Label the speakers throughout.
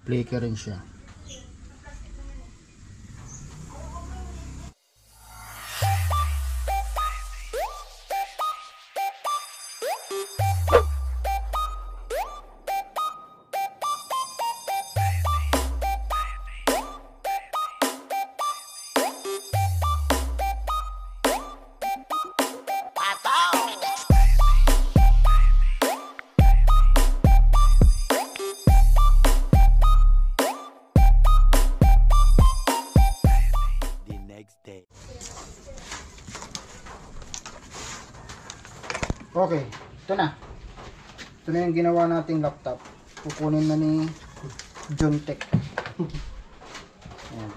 Speaker 1: Flicker rin siya. Okay, ito na. Ito na yung ginawa nating laptop. Kukunin na ni Jontech. Ayan.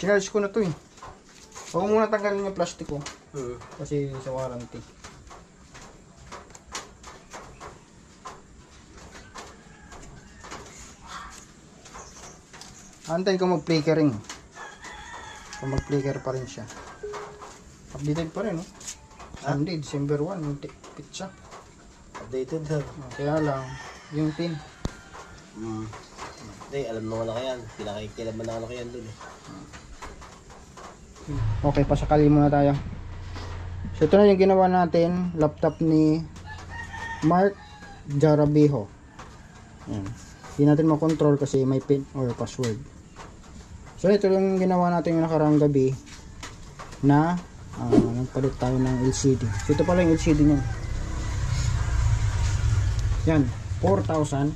Speaker 1: Chinarge ko na to eh. Huwag muna tanggalin yung plastic ko. Kasi sa warranty. Antayin ko mag-flickering. Kung mag-flicker pa rin siya. Updated pa rin, no? Sunday, December 1, yung pizza.
Speaker 2: Updated, ha?
Speaker 1: Kaya lang, yung pin.
Speaker 2: Hindi, alam naman na kayan. Pinakikilaman na kayan dun eh.
Speaker 1: Okay, pasakali muna tayo. So, ito na yung ginawa natin. Laptop ni Mark Jarabijo. Ayan. Hindi natin makontrol kasi may pin or password. So, ito yung ginawa natin yung nakaraang gabi na nagpalit tayo ng LCD. So, ito pala yung LCD niya. Yan, 4,000.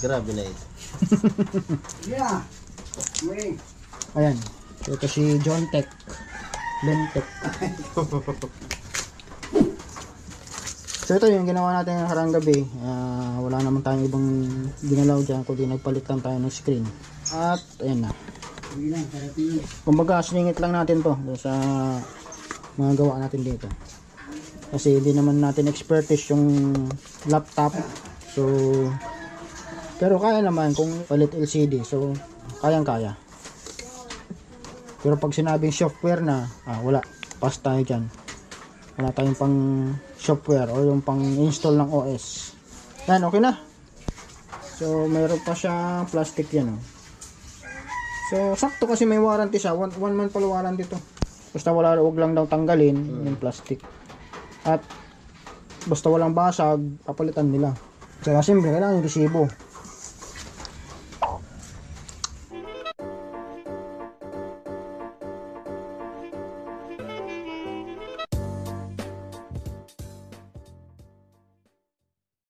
Speaker 2: Grabe na ito.
Speaker 1: Yeah. Ayan. So, ito si Jontech. Bentech. So, ito yung ginawa natin ng nakarang gabi. Wala naman tayong ibang ginalaw dyan kundi nagpalit lang tayo ng screen. At, ayan na. Kumbaga, siningit lang natin to sa mga gawa natin dito. Kasi hindi naman natin expertise yung laptop. So, pero kaya naman kung palit LCD. So, kayang-kaya. Pero pag sinabing software na, wala. Pass tayo dyan. Wala tayong pang software o yung pang install ng OS. Yan, okay na. So, mayroon pa siya plastic yan. So, sakto kasi may warranty siya. One month pala warranty to. Basta wag lang daw tanggalin yung plastic. At basta walang basag, papalitan nila. Kaya siyempre, kailangan yung resibo.